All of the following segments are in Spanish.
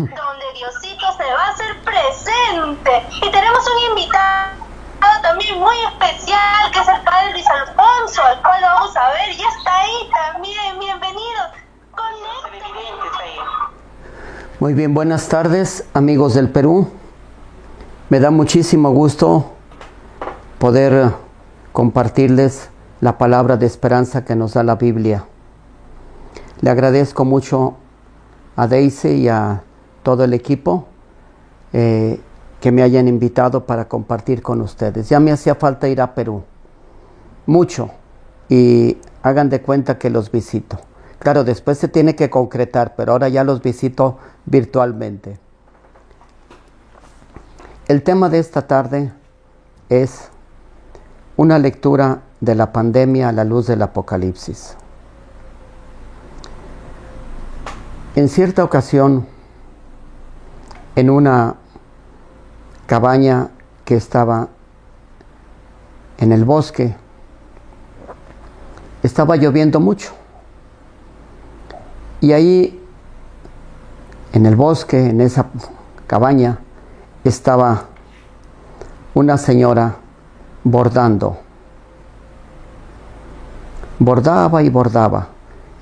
donde Diosito se va a hacer presente. Y tenemos un invitado también muy especial, que es el padre Luis Alfonso, al cual lo vamos a ver. Ya está ahí también, bienvenido. Muy bien, buenas tardes, amigos del Perú. Me da muchísimo gusto poder compartirles la palabra de esperanza que nos da la Biblia. Le agradezco mucho a Daisy y a todo el equipo que me hayan invitado para compartir con ustedes. Ya me hacía falta ir a Perú, mucho, y hagan de cuenta que los visito. Claro, después se tiene que concretar, pero ahora ya los visito virtualmente. El tema de esta tarde es una lectura de la pandemia a la luz del Apocalipsis. En cierta ocasión, en una cabaña que estaba en el bosque, estaba lloviendo mucho. Y ahí, en el bosque, en esa cabaña, estaba una señora bordando. Bordaba y bordaba.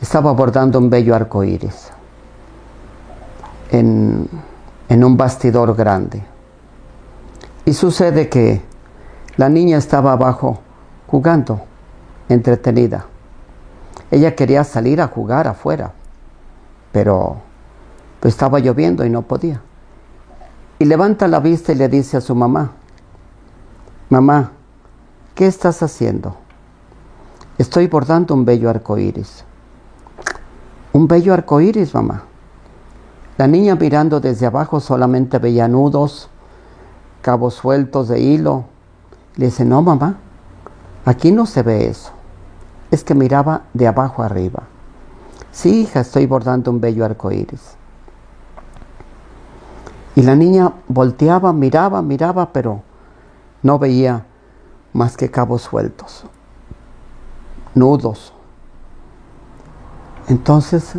Estaba bordando un bello arco iris en un bastidor grande. Y sucede que la niña estaba abajo jugando, entretenida. Ella quería salir a jugar afuera, pero pues estaba lloviendo y no podía. Y levanta la vista y le dice a su mamá: mamá, ¿qué estás haciendo? Estoy bordando un bello arco iris. Un bello arco iris, mamá. La niña, mirando desde abajo, solamente veía nudos, cabos sueltos de hilo. Le dice: no, mamá, aquí no se ve eso. Es que miraba de abajo arriba. Sí, hija, estoy bordando un bello arco iris. Y la niña volteaba, miraba, pero no veía más que cabos sueltos, nudos. Entonces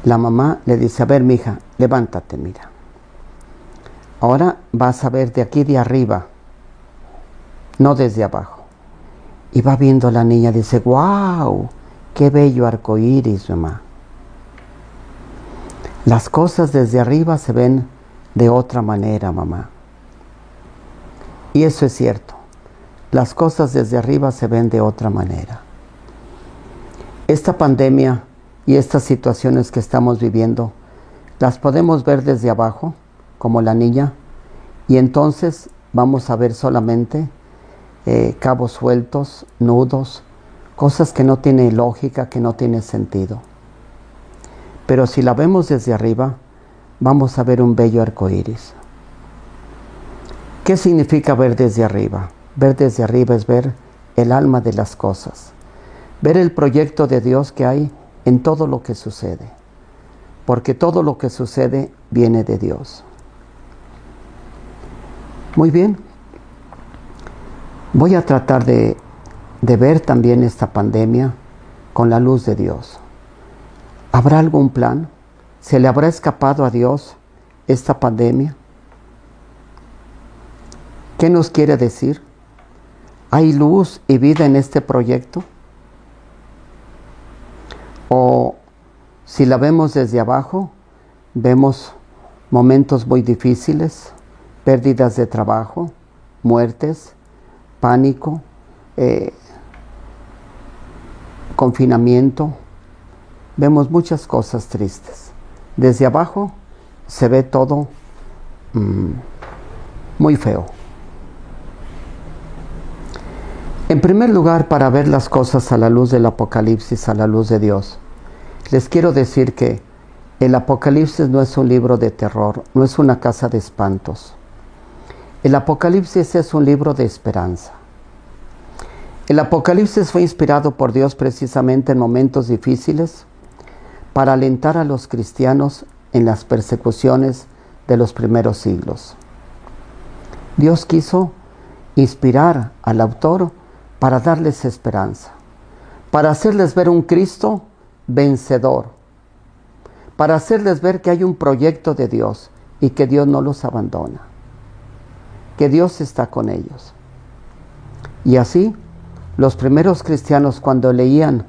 la mamá le dice: a ver, mija, levántate, mira. Ahora vas a ver de aquí de arriba, no desde abajo. Y va viendo a la niña, dice: ¡guau! ¡Qué bello arco iris, mamá! Las cosas desde arriba se ven de otra manera, mamá. Y eso es cierto. Las cosas desde arriba se ven de otra manera. Esta pandemia y estas situaciones que estamos viviendo, las podemos ver desde abajo, como la niña, y entonces vamos a ver solamente cabos sueltos, nudos, cosas que no tienen lógica, que no tienen sentido. Pero si la vemos desde arriba, vamos a ver un bello arco iris. ¿Qué significa ver desde arriba? Ver desde arriba es ver el alma de las cosas, ver el proyecto de Dios que hay en todo lo que sucede, porque todo lo que sucede viene de Dios. Muy bien, voy a tratar de ver también esta pandemia con la luz de Dios. ¿Habrá algún plan? ¿Se le habrá escapado a Dios esta pandemia? ¿Qué nos quiere decir? ¿Hay luz y vida en este proyecto? O si la vemos desde abajo, vemos momentos muy difíciles, pérdidas de trabajo, muertes, pánico, confinamiento. Vemos muchas cosas tristes. Desde abajo se ve todo muy feo. En primer lugar, para ver las cosas a la luz del Apocalipsis, a la luz de Dios, les quiero decir que el Apocalipsis no es un libro de terror, no es una casa de espantos. El Apocalipsis es un libro de esperanza. El Apocalipsis fue inspirado por Dios precisamente en momentos difíciles para alentar a los cristianos en las persecuciones de los primeros siglos. Dios quiso inspirar al autor para darles esperanza, para hacerles ver un Cristo vencedor, para hacerles ver que hay un proyecto de Dios y que Dios no los abandona, que Dios está con ellos. Y así, los primeros cristianos, cuando leían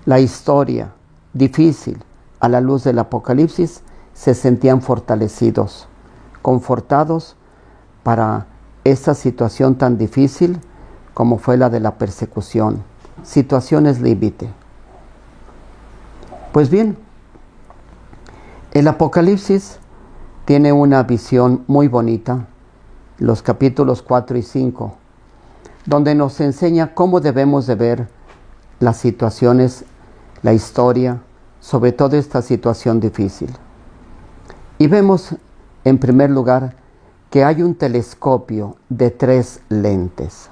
la historia difícil a la luz del Apocalipsis, se sentían fortalecidos, confortados para esta situación tan difícil como fue la de la persecución, situaciones límite. Pues bien, el Apocalipsis tiene una visión muy bonita, los capítulos 4 y 5, donde nos enseña cómo debemos de ver las situaciones, la historia, sobre todo esta situación difícil. Y vemos, en primer lugar, que hay un telescopio de 3 lentes.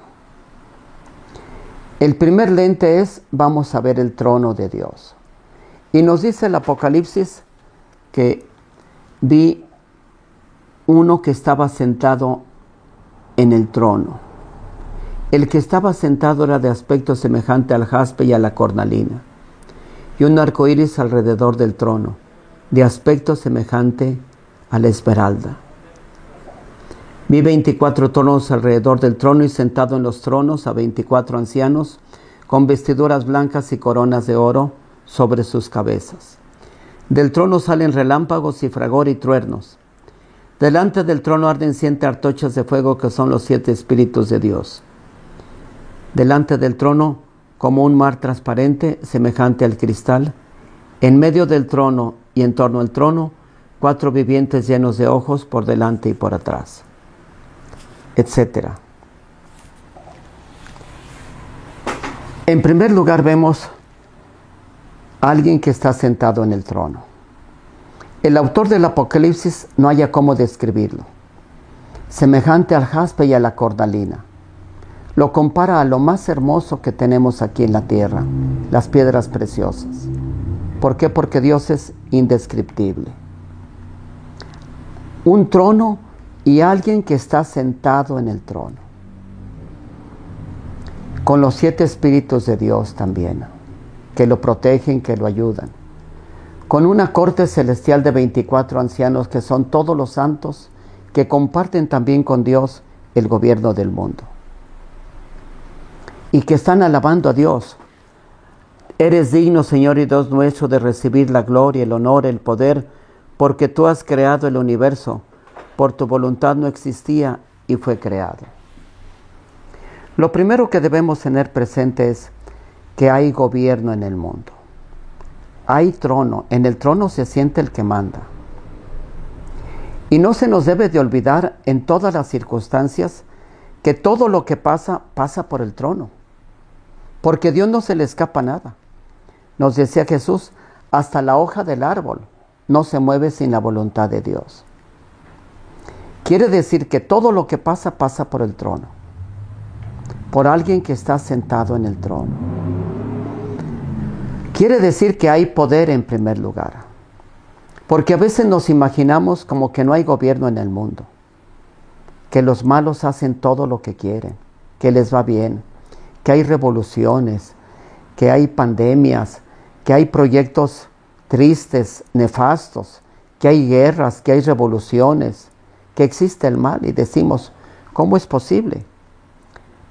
El primer lente es, vamos a ver el trono de Dios. Y nos dice el Apocalipsis que vi uno que estaba sentado en el trono. El que estaba sentado era de aspecto semejante al jaspe y a la cornalina, y un arco iris alrededor del trono, de aspecto semejante a la esmeralda. Vi 24 tronos alrededor del trono, y sentado en los tronos a 24 ancianos, con vestiduras blancas y coronas de oro sobre sus cabezas. Del trono salen relámpagos y fragor y truenos. Delante del trono arden 7 antorchas de fuego, que son los 7 espíritus de Dios. Delante del trono, como un mar transparente, semejante al cristal, en medio del trono y en torno al trono, 4 vivientes llenos de ojos por delante y por atrás, etc. En primer lugar vemos a alguien que está sentado en el trono. El autor del Apocalipsis no haya cómo describirlo. Semejante al jaspe y a la cornalina. Lo compara a lo más hermoso que tenemos aquí en la tierra, las piedras preciosas. ¿Por qué? Porque Dios es indescriptible. Un trono y alguien que está sentado en el trono. Con los 7 espíritus de Dios también, que lo protegen, que lo ayudan. Con una corte celestial de 24 ancianos, que son todos los santos, que comparten también con Dios el gobierno del mundo. Y que están alabando a Dios. Eres digno, Señor y Dios nuestro, de recibir la gloria, el honor, el poder, porque tú has creado el universo. Por tu voluntad no existía y fue creado. Lo primero que debemos tener presente es que hay gobierno en el mundo. Hay trono. En el trono se siente el que manda. Y no se nos debe de olvidar en todas las circunstancias que todo lo que pasa, pasa por el trono. Porque a Dios no se le escapa nada. Nos decía Jesús, hasta la hoja del árbol no se mueve sin la voluntad de Dios. Quiere decir que todo lo que pasa, pasa por el trono. Por alguien que está sentado en el trono. Quiere decir que hay poder en primer lugar. Porque a veces nos imaginamos como que no hay gobierno en el mundo. Que los malos hacen todo lo que quieren. Que les va bien. Que hay revoluciones. Que hay pandemias. Que hay proyectos tristes, nefastos. Que hay guerras. Que hay revoluciones. Que existe el mal. Y decimos, ¿cómo es posible?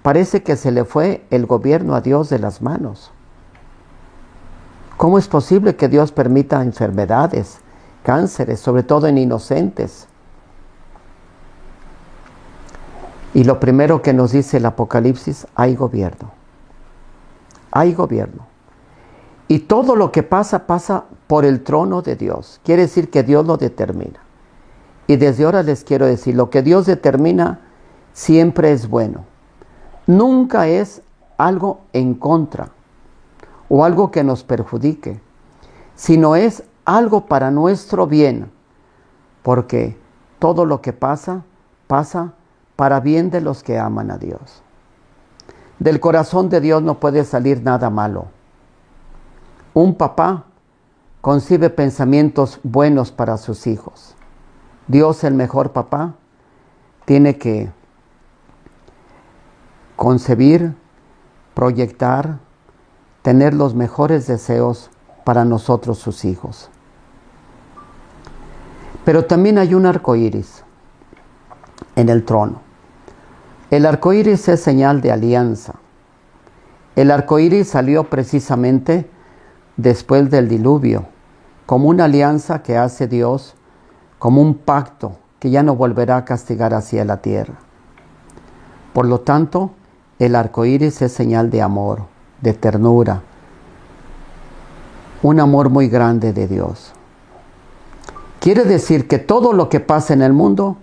Parece que se le fue el gobierno a Dios de las manos. ¿Cómo es posible que Dios permita enfermedades, cánceres, sobre todo en inocentes? Y lo primero que nos dice el Apocalipsis, hay gobierno. Hay gobierno. Y todo lo que pasa, pasa por el trono de Dios. Quiere decir que Dios lo determina. Y desde ahora les quiero decir, lo que Dios determina siempre es bueno. Nunca es algo en contra o algo que nos perjudique, sino es algo para nuestro bien, porque todo lo que pasa, pasa para bien de los que aman a Dios. Del corazón de Dios no puede salir nada malo. Un papá concibe pensamientos buenos para sus hijos. Dios, el mejor papá, tiene que concebir, proyectar, tener los mejores deseos para nosotros sus hijos. Pero también hay un arco iris en el trono. El arco iris es señal de alianza. El arco iris salió precisamente después del diluvio, como una alianza que hace Dios, como un pacto que ya no volverá a castigar hacia la tierra. Por lo tanto, el arco iris es señal de amor, de ternura, un amor muy grande de Dios. Quiere decir que todo lo que pasa en el mundo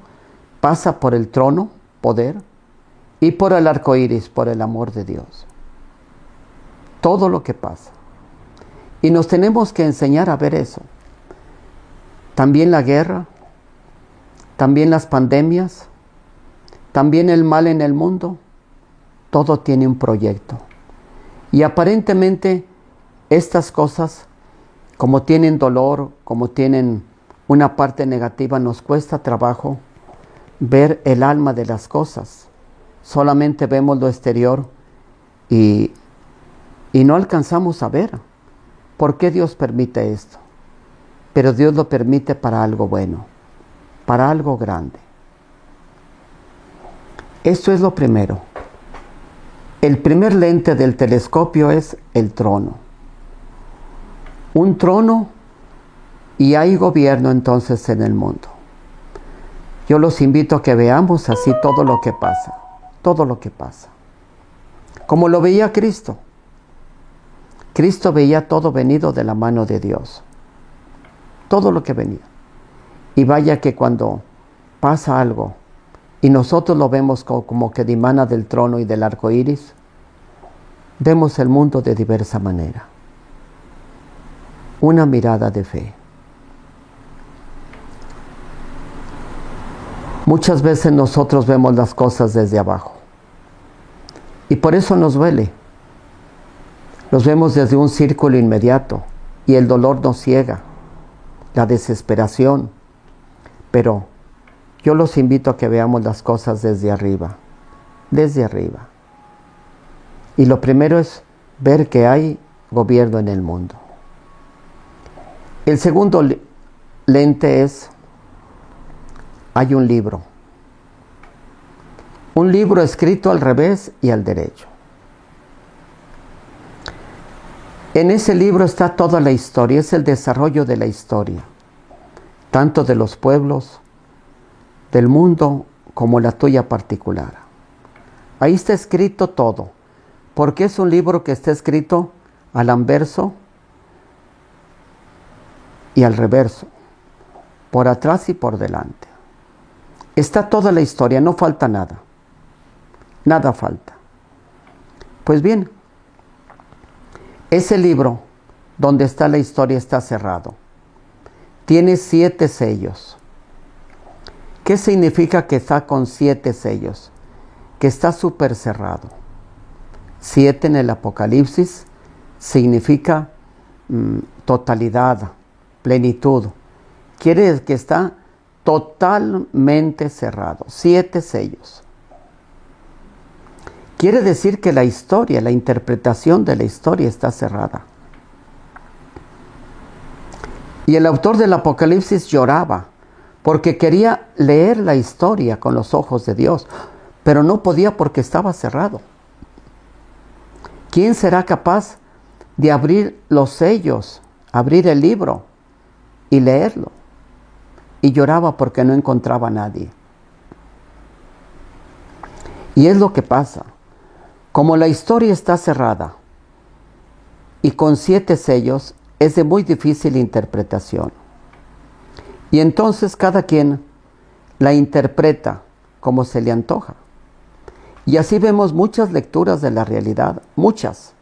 pasa por el trono, poder, y por el arco iris, por el amor de Dios. Todo lo que pasa. Y nos tenemos que enseñar a ver eso. También la guerra, también las pandemias, también el mal en el mundo, todo tiene un proyecto. Y aparentemente estas cosas, como tienen dolor, como tienen una parte negativa, nos cuesta trabajo ver el alma de las cosas. Solamente vemos lo exterior y no alcanzamos a ver por qué Dios permite esto. Pero Dios lo permite para algo bueno, para algo grande. Esto es lo primero. El primer lente del telescopio es el trono. Un trono y hay gobierno entonces en el mundo. Yo los invito a que veamos así todo lo que pasa. Todo lo que pasa. Como lo veía Cristo. Cristo veía todo venido de la mano de Dios. Todo lo que venía. Y vaya que cuando pasa algo y nosotros lo vemos como que dimana del trono y del arco iris, vemos el mundo de diversa manera. Una mirada de fe. Muchas veces nosotros vemos las cosas desde abajo. Y por eso nos duele. Los vemos desde un círculo inmediato y el dolor nos ciega, la desesperación. Pero yo los invito a que veamos las cosas desde arriba, desde arriba. Y lo primero es ver que hay gobierno en el mundo. El segundo lente es, hay un libro. Un libro escrito al revés y al derecho. En ese libro está toda la historia, es el desarrollo de la historia, tanto de los pueblos, del mundo, como la tuya particular. Ahí está escrito todo, porque es un libro que está escrito al anverso y al reverso, por atrás y por delante. Está toda la historia, no falta nada. Nada falta. Pues bien, ese libro donde está la historia está cerrado. Tiene 7 sellos. ¿Qué significa que está con 7 sellos? Que está súper cerrado. 7 en el Apocalipsis significa totalidad, plenitud. Quiere decir que está totalmente cerrado. 7 sellos. Quiere decir que la historia, la interpretación de la historia está cerrada. Y el autor del Apocalipsis lloraba porque quería leer la historia con los ojos de Dios, pero no podía porque estaba cerrado. ¿Quién será capaz de abrir los sellos, abrir el libro y leerlo? Y lloraba porque no encontraba a nadie. Y es lo que pasa. Como la historia está cerrada y con 7 sellos, es de muy difícil interpretación. Y entonces cada quien la interpreta como se le antoja. Y así vemos muchas lecturas de la realidad, muchas.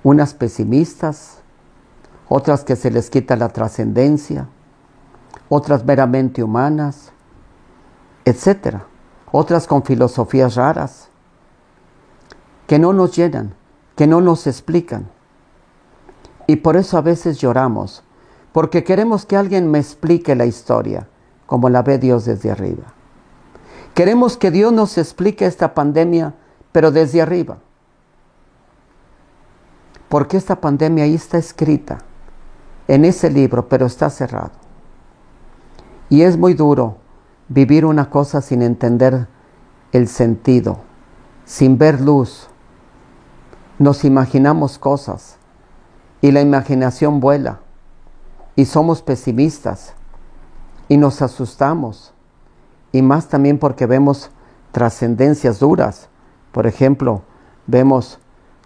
Unas pesimistas, otras que se les quita la trascendencia, otras meramente humanas, etc. Otras con filosofías raras, que no nos llenan, que no nos explican. Y por eso a veces lloramos, porque queremos que alguien me explique la historia, como la ve Dios desde arriba. Queremos que Dios nos explique esta pandemia, pero desde arriba. Porque esta pandemia ahí está escrita, en ese libro, pero está cerrado. Y es muy duro vivir una cosa sin entender el sentido, sin ver luz. Nos imaginamos cosas y la imaginación vuela y somos pesimistas y nos asustamos, y más también porque vemos trascendencias duras. Por ejemplo, vemos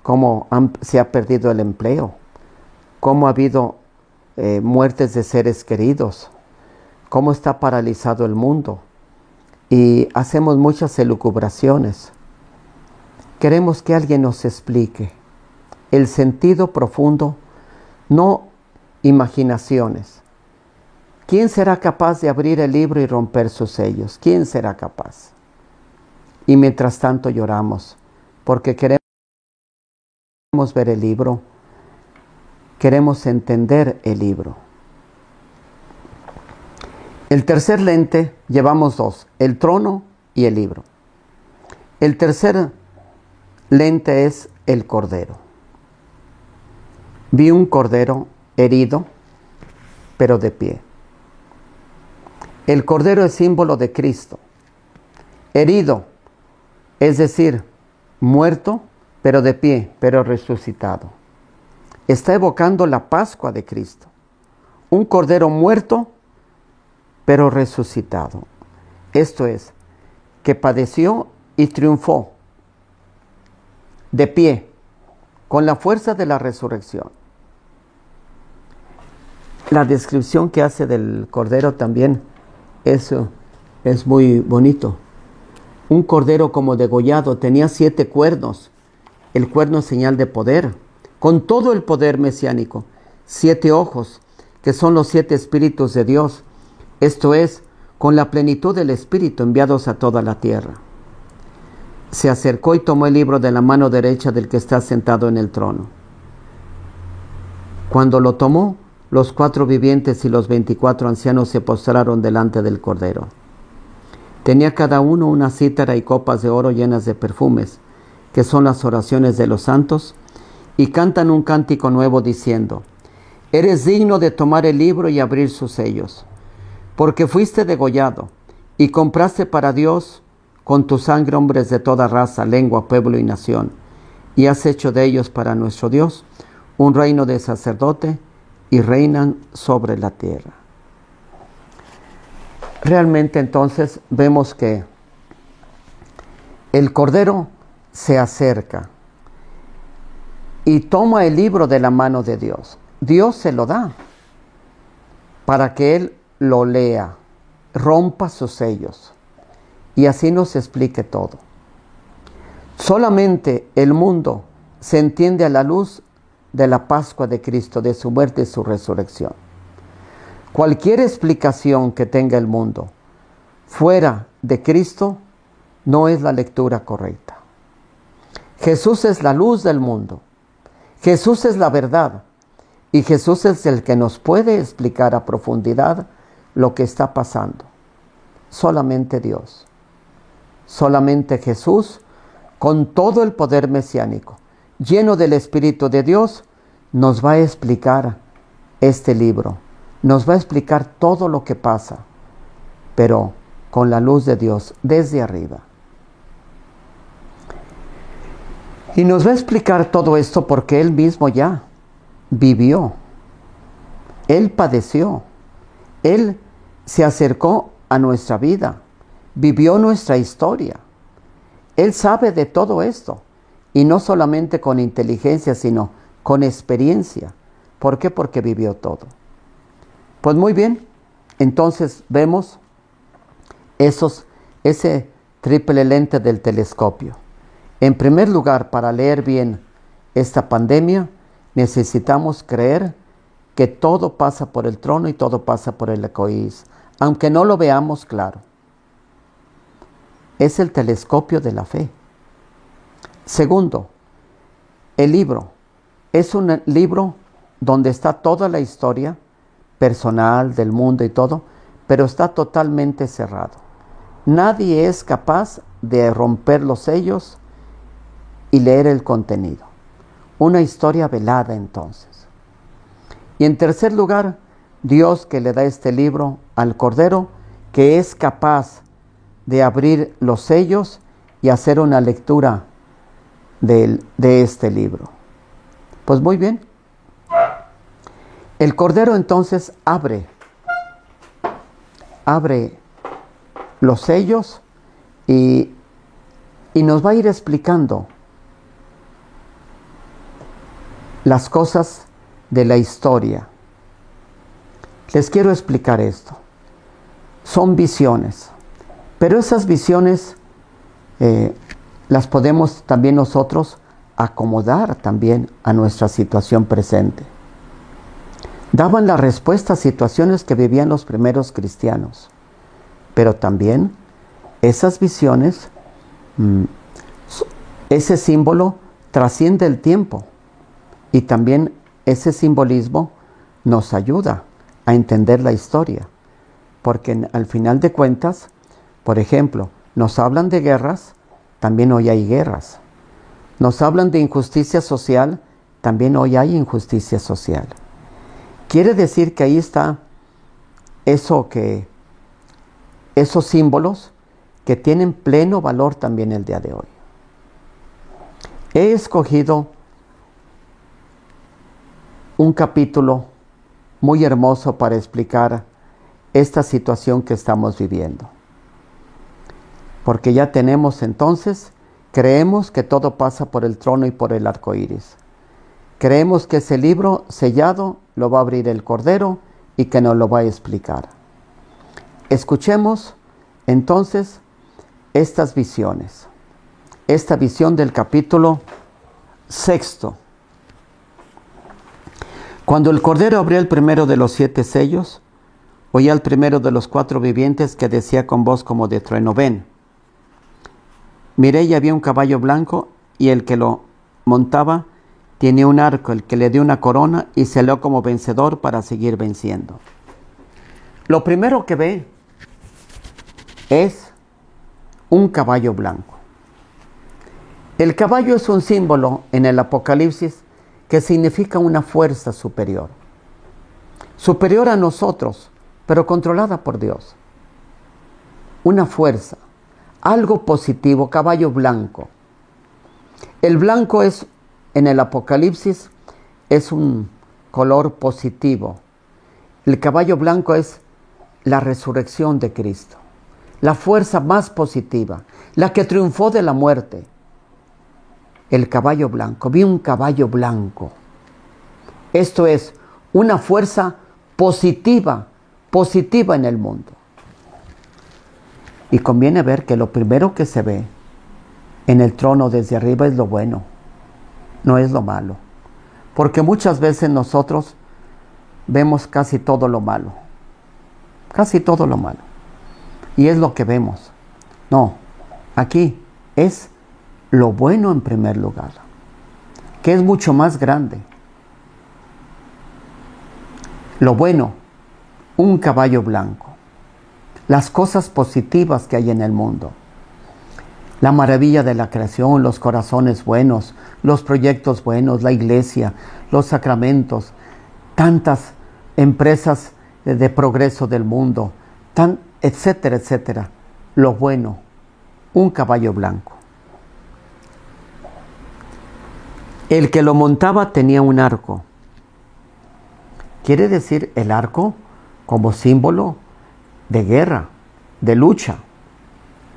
cómo se ha perdido el empleo, cómo ha habido muertes de seres queridos, cómo está paralizado el mundo, y hacemos muchas elucubraciones. Queremos que alguien nos explique el sentido profundo, no imaginaciones. ¿Quién será capaz de abrir el libro y romper sus sellos? ¿Quién será capaz? Y mientras tanto lloramos, porque queremos ver el libro, queremos entender el libro. El tercer lente, llevamos dos, el trono y el libro. El tercer lente es el cordero. Vi un cordero herido, pero de pie. El cordero es símbolo de Cristo. Herido, es decir, muerto, pero de pie, pero resucitado. Está evocando la Pascua de Cristo. Un cordero muerto, pero resucitado. Esto es, que padeció y triunfó, de pie, con la fuerza de la resurrección. La descripción que hace del cordero también es muy bonito. Un cordero como degollado, tenía 7 cuernos. El cuerno es señal de poder, con todo el poder mesiánico. 7 ojos, que son los 7 espíritus de Dios. Esto es, con la plenitud del Espíritu enviados a toda la tierra. Se acercó y tomó el libro de la mano derecha del que está sentado en el trono. Cuando lo tomó, los 4 vivientes y los 24 ancianos se postraron delante del Cordero. Tenía cada uno una cítara y copas de oro llenas de perfumes, que son las oraciones de los santos, y cantan un cántico nuevo diciendo: Eres digno de tomar el libro y abrir sus sellos, porque fuiste degollado y compraste para Dios con tu sangre hombres de toda raza, lengua, pueblo y nación, y has hecho de ellos para nuestro Dios un reino de sacerdote, y reinan sobre la tierra. Realmente entonces vemos que el Cordero se acerca y toma el libro de la mano de Dios. Dios se lo da para que Él lo lea, rompa sus sellos y así nos explique todo. Solamente el mundo se entiende a la luz de la Pascua de Cristo, de su muerte y su resurrección. Cualquier explicación que tenga el mundo fuera de Cristo no es la lectura correcta. Jesús es la luz del mundo. Jesús es la verdad. Y Jesús es el que nos puede explicar a profundidad lo que está pasando. Solamente Dios. Solamente Jesús, con todo el poder mesiánico, lleno del Espíritu de Dios, nos va a explicar este libro. Nos va a explicar todo lo que pasa, pero con la luz de Dios desde arriba. Y nos va a explicar todo esto porque Él mismo ya vivió. Él padeció. Él se acercó a nuestra vida. Vivió nuestra historia. Él sabe de todo esto. Y no solamente con inteligencia, sino con experiencia. ¿Por qué? Porque vivió todo. Pues muy bien, entonces vemos ese triple lente del telescopio. En primer lugar, para leer bien esta pandemia, necesitamos creer que todo pasa por el trono y todo pasa por el arcoíris, aunque no lo veamos claro. Es el telescopio de la fe. Segundo, el libro. Es un libro donde está toda la historia personal del mundo y todo, pero está totalmente cerrado. Nadie es capaz de romper los sellos y leer el contenido. Una historia velada entonces. Y en tercer lugar, Dios, que le da este libro al Cordero, que es capaz de abrir los sellos y hacer una lectura de este libro. Pues muy bien. El Cordero entonces abre los sellos y nos va a ir explicando las cosas de la historia. Les quiero explicar esto. Son visiones, pero esas visiones las podemos también nosotros acomodar también a nuestra situación presente. Daban la respuesta a situaciones que vivían los primeros cristianos, pero también esas visiones, ese símbolo trasciende el tiempo y también ese simbolismo nos ayuda a entender la historia, porque al final de cuentas, por ejemplo, nos hablan de guerras, también hoy hay guerras. Nos hablan de injusticia social, también hoy hay injusticia social. Quiere decir que ahí está esos símbolos que tienen pleno valor también el día de hoy. He escogido un capítulo muy hermoso para explicar esta situación que estamos viviendo. Porque ya tenemos entonces, creemos que todo pasa por el trono y por el arco iris. Creemos que ese libro sellado lo va a abrir el Cordero y que nos lo va a explicar. Escuchemos entonces estas visiones. Esta visión del capítulo 6. Cuando el Cordero abrió el primero de los 7 sellos, oí al primero de los 4 vivientes que decía con voz como de trueno: ven. Miré y había un caballo blanco, y el que lo montaba tenía un arco, el que le dio una corona y salió como vencedor para seguir venciendo. Lo primero que ve es un caballo blanco. El caballo es un símbolo en el Apocalipsis que significa una fuerza superior. Superior a nosotros, pero controlada por Dios. Una fuerza, algo positivo, caballo blanco. El blanco es, en el Apocalipsis, es un color positivo. El caballo blanco es la resurrección de Cristo, la fuerza más positiva, la que triunfó de la muerte. El caballo blanco, vi un caballo blanco. Esto es una fuerza positiva en el mundo. Y conviene ver que lo primero que se ve en el trono desde arriba es lo bueno, no es lo malo. Porque muchas veces nosotros vemos casi todo lo malo. Casi todo lo malo. Y es lo que vemos. No, aquí es lo bueno en primer lugar, que es mucho más grande. Lo bueno, un caballo blanco, las cosas positivas que hay en el mundo, la maravilla de la creación, los corazones buenos, los proyectos buenos, la iglesia, los sacramentos, tantas empresas de progreso del mundo, etcétera, etcétera. Lo bueno, un caballo blanco. El que lo montaba tenía un arco. Quiere decir el arco como símbolo de guerra, de lucha.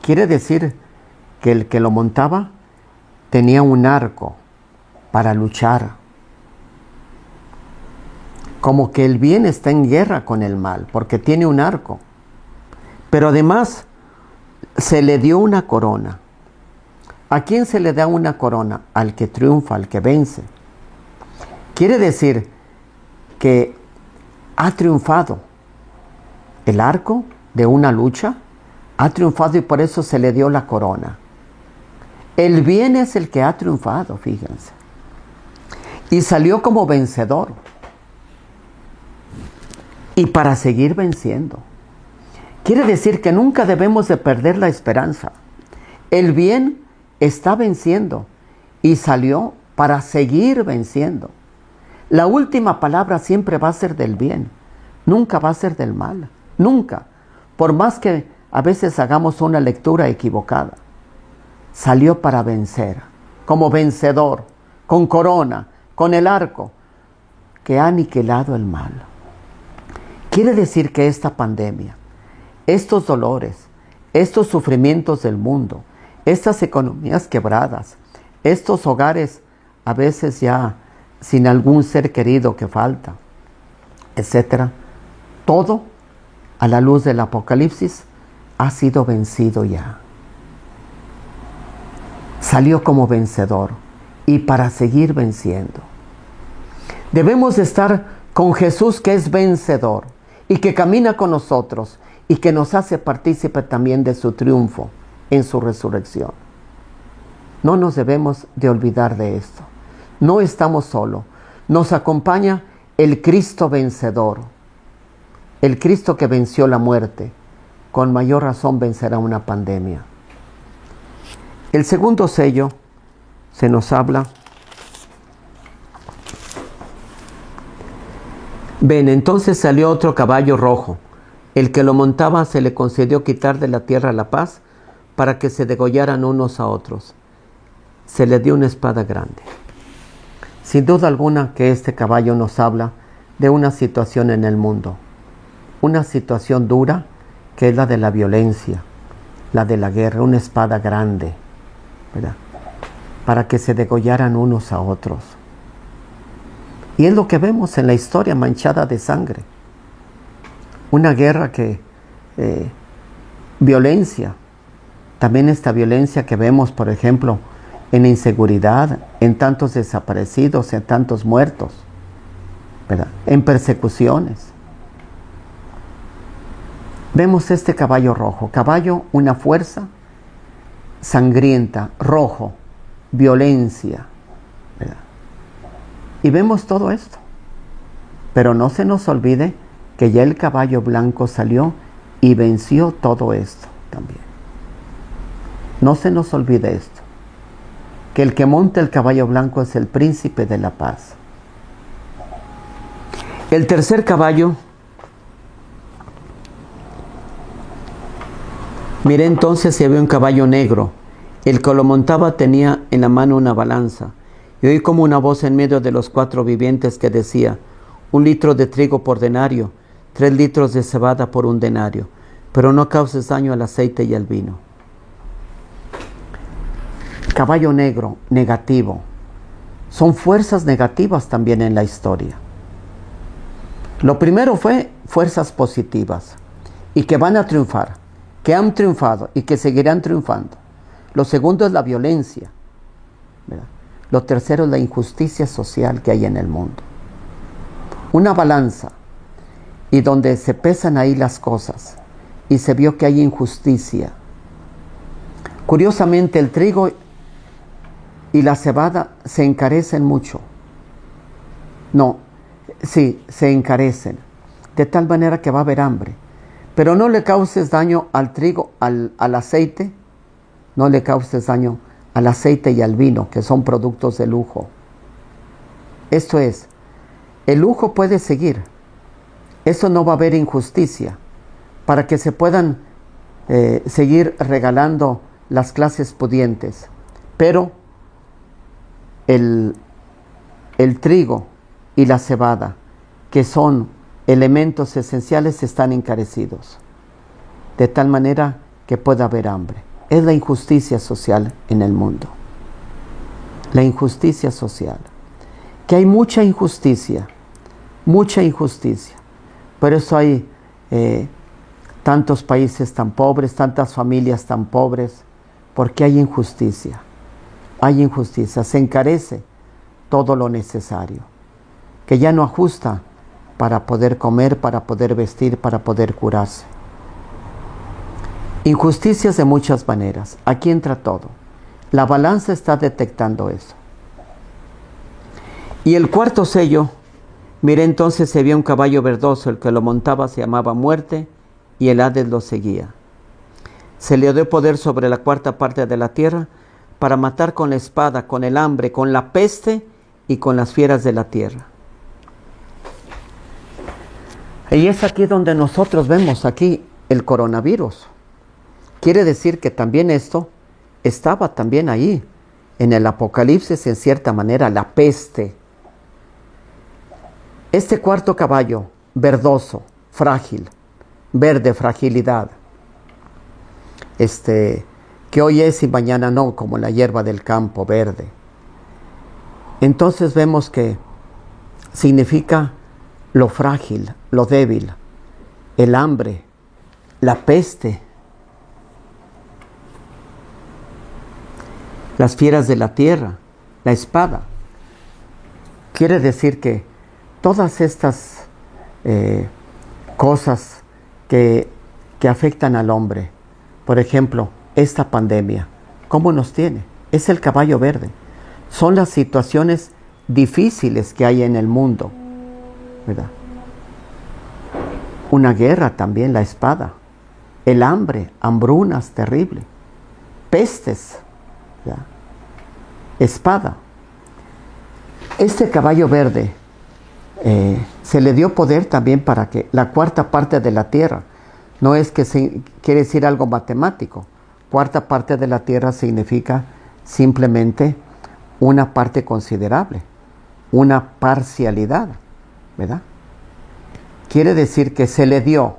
Quiere decir que el que lo montaba tenía un arco para luchar. Como que el bien está en guerra con el mal, porque tiene un arco. Pero además se le dio una corona. ¿A quién se le da una corona? Al que triunfa, al que vence. Quiere decir que ha triunfado. El arco de una lucha ha triunfado y por eso se le dio la corona. El bien es el que ha triunfado, fíjense. Y salió como vencedor. Y para seguir venciendo. Quiere decir que nunca debemos de perder la esperanza. El bien está venciendo y salió para seguir venciendo. La última palabra siempre va a ser del bien, nunca va a ser del mal, nunca. por más que a veces hagamos una lectura equivocada, salió para vencer, como vencedor, con corona, con el arco, que ha aniquilado el mal. Quiere decir que esta pandemia, estos dolores, estos sufrimientos del mundo, estas economías quebradas, estos hogares a veces ya sin algún ser querido que falta, etcétera, todo a la luz del Apocalipsis ha sido vencido ya. Salió como vencedor y para seguir venciendo. Debemos estar con Jesús, que es vencedor y que camina con nosotros y que nos hace partícipe también de su triunfo en su resurrección. No nos debemos de olvidar de esto. No estamos solos. Nos acompaña el Cristo vencedor. El Cristo que venció la muerte. Con mayor razón vencerá una pandemia. El segundo sello se nos habla. Ven, entonces salió otro caballo rojo. El que lo montaba se le concedió quitar de la tierra la paz para que se degollaran unos a otros. Se le dio una espada grande. Sin duda alguna que este caballo nos habla de una situación en el mundo. Una situación dura que es la de la violencia, la de la guerra, una espada grande, ¿verdad? Para que se degollaran unos a otros. Y es lo que vemos en la historia manchada de sangre. Una guerra que, violencia, también esta violencia que vemos, por ejemplo, en inseguridad, en tantos desaparecidos, en tantos muertos, ¿verdad? En persecuciones. Vemos este caballo rojo, caballo, una fuerza sangrienta, rojo, violencia, ¿verdad? Y vemos todo esto. Pero no se nos olvide que ya el caballo blanco salió y venció todo esto también. No se nos olvide esto, que el que monta el caballo blanco es el príncipe de la paz. El tercer caballo, miré entonces y había un caballo negro. El que lo montaba tenía en la mano una balanza. Y oí como una voz en medio de los cuatro vivientes que decía: 1 litro de trigo por denario, 3 litros de cebada por 1 denario, pero no causes daño al aceite y al vino. Caballo negro, negativo. Son fuerzas negativas también en la historia. Lo primero fue fuerzas positivas y que van a triunfar, que han triunfado y que seguirán triunfando. Lo segundo es la violencia, ¿verdad? Lo tercero es la injusticia social que hay en el mundo. Una balanza, y donde se pesan ahí las cosas, y se vio que hay injusticia. Curiosamente, el trigo y la cebada se encarecen mucho. Se encarecen, de tal manera que va a haber hambre. Pero no le causes daño al trigo, al aceite, no le causes daño al aceite y al vino, que son productos de lujo. Esto es, el lujo puede seguir. Eso no va a haber injusticia, para que se puedan seguir regalando las clases pudientes. Pero el trigo y la cebada, que son elementos esenciales, están encarecidos, de tal manera que pueda haber hambre. Es la injusticia social en el mundo. La injusticia social. Que hay mucha injusticia. Por eso hay tantos países tan pobres, tantas familias tan pobres, porque hay injusticia. Se encarece todo lo necesario, que ya no ajusta para poder comer, para poder vestir, para poder curarse. Injusticias de muchas maneras. Aquí entra todo. La balanza está detectando eso. Y el cuarto sello, miré entonces se vio un caballo verdoso, el que lo montaba se llamaba Muerte, y el Hades lo seguía. Se le dio poder sobre la cuarta parte de la tierra para matar con la espada, con el hambre, con la peste y con las fieras de la tierra. Y es aquí donde nosotros vemos aquí el coronavirus. Quiere decir que también esto estaba también ahí, en el Apocalipsis, en cierta manera, la peste. Este cuarto caballo, verdoso, frágil, verde, fragilidad, que hoy es y mañana no, como la hierba del campo verde. Entonces vemos que significa lo frágil, lo débil, el hambre, la peste, las fieras de la tierra, la espada. Quiere decir que todas estas cosas que afectan al hombre, por ejemplo, esta pandemia, ¿cómo nos tiene? Es el caballo verde. Son las situaciones difíciles que hay en el mundo, ¿verdad? Una guerra también, la espada. El hambre, hambrunas terrible. Pestes, ¿verdad? Espada. Este caballo verde se le dio poder también para que la cuarta parte de la tierra, no es que quiere decir algo matemático. Cuarta parte de la tierra significa simplemente una parte considerable, una parcialidad, ¿verdad? Quiere decir que se le dio,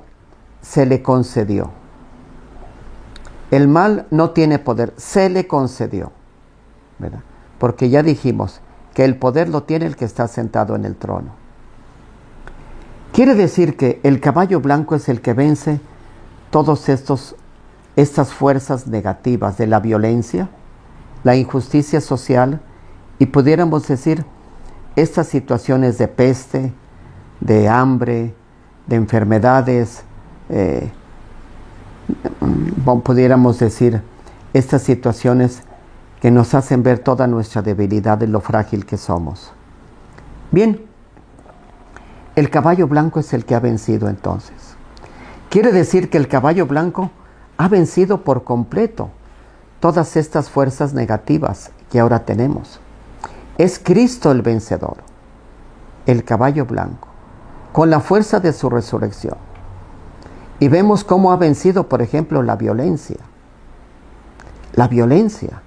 se le concedió. El mal no tiene poder, se le concedió, ¿verdad? Porque ya dijimos que el poder lo tiene el que está sentado en el trono. Quiere decir que el caballo blanco es el que vence todos estas fuerzas negativas de la violencia, la injusticia social y pudiéramos decir estas situaciones de peste, de hambre, de enfermedades, pudiéramos decir estas situaciones que nos hacen ver toda nuestra debilidad y lo frágil que somos. Bien, el caballo blanco es el que ha vencido entonces. Quiere decir que el caballo blanco ha vencido por completo todas estas fuerzas negativas que ahora tenemos. Es Cristo el vencedor, el caballo blanco, con la fuerza de su resurrección. Y vemos cómo ha vencido, por ejemplo, la violencia. La violencia.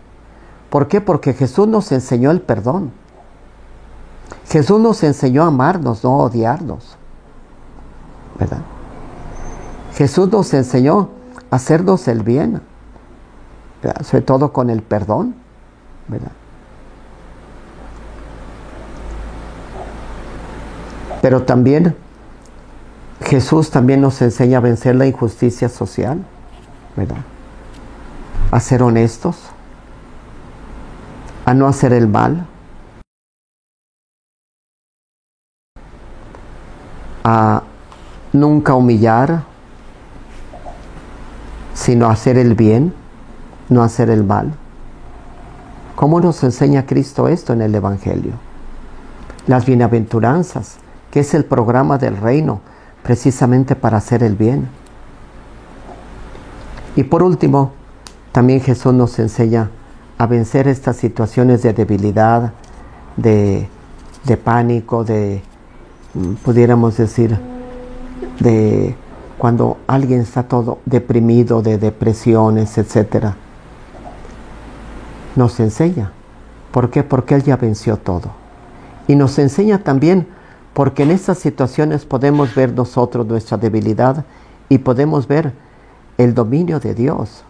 ¿Por qué? Porque Jesús nos enseñó el perdón. Jesús nos enseñó a amarnos, no a odiarnos, ¿verdad? Jesús nos enseñó a hacernos el bien, ¿verdad? Sobre todo con el perdón, ¿verdad? Pero también Jesús también nos enseña a vencer la injusticia social, ¿verdad? A ser honestos, a no hacer el mal, a nunca humillar, sino hacer el bien, no hacer el mal. ¿Cómo nos enseña Cristo esto en el Evangelio? Las bienaventuranzas, que es el programa del reino, precisamente para hacer el bien. Y por último, también Jesús nos enseña a vencer estas situaciones de debilidad, de pánico, pudiéramos decir, de cuando alguien está todo deprimido, de depresiones, etc. Nos enseña. ¿Por qué? Porque Él ya venció todo. Y nos enseña también porque en estas situaciones podemos ver nosotros nuestra debilidad y podemos ver el dominio de Dios.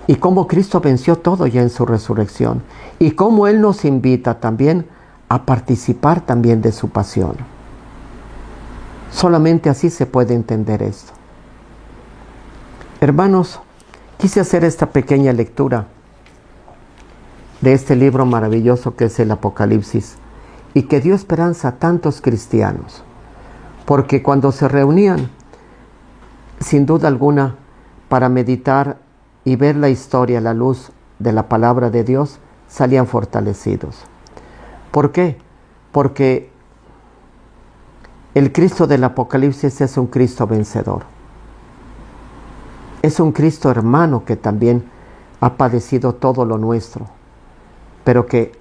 Y cómo Cristo venció todo ya en su resurrección. Y cómo Él nos invita también a participar también de su pasión. Solamente así se puede entender esto. Hermanos, quise hacer esta pequeña lectura de este libro maravilloso que es el Apocalipsis y que dio esperanza a tantos cristianos, porque cuando se reunían, sin duda alguna, para meditar y ver la historia a la luz de la palabra de Dios, salían fortalecidos. ¿Por qué? Porque el Cristo del Apocalipsis es un Cristo vencedor. Es un Cristo hermano que también ha padecido todo lo nuestro, pero que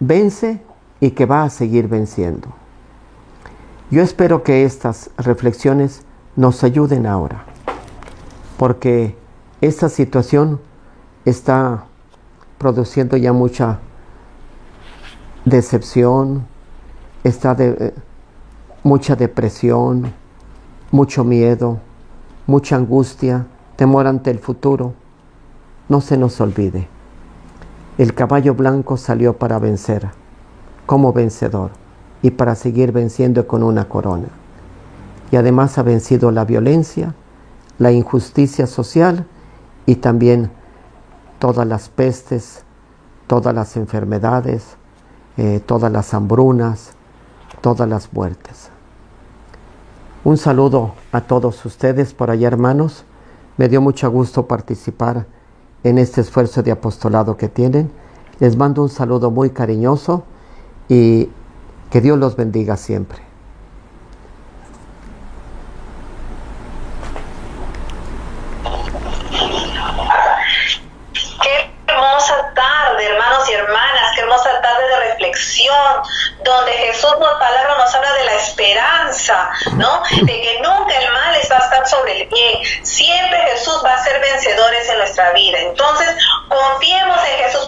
vence y que va a seguir venciendo. Yo espero que estas reflexiones nos ayuden ahora, porque esta situación está produciendo ya mucha decepción, mucha depresión, mucho miedo, mucha angustia, temor ante el futuro. No se nos olvide, el caballo blanco salió para vencer, como vencedor, y para seguir venciendo con una corona. Y además ha vencido la violencia, la injusticia social y también todas las pestes, todas las enfermedades, todas las hambrunas, todas las muertes. Un saludo a todos ustedes por allá, hermanos. Me dio mucho gusto participar en este esfuerzo de apostolado que tienen. Les mando un saludo muy cariñoso y que Dios los bendiga siempre. Hermanos y hermanas, qué hermosa tarde de reflexión, donde Jesús palabra nos habla de la esperanza, ¿no? De que nunca el mal va a estar sobre el bien, siempre Jesús va a ser vencedores en nuestra vida. Entonces, confiemos en Jesús.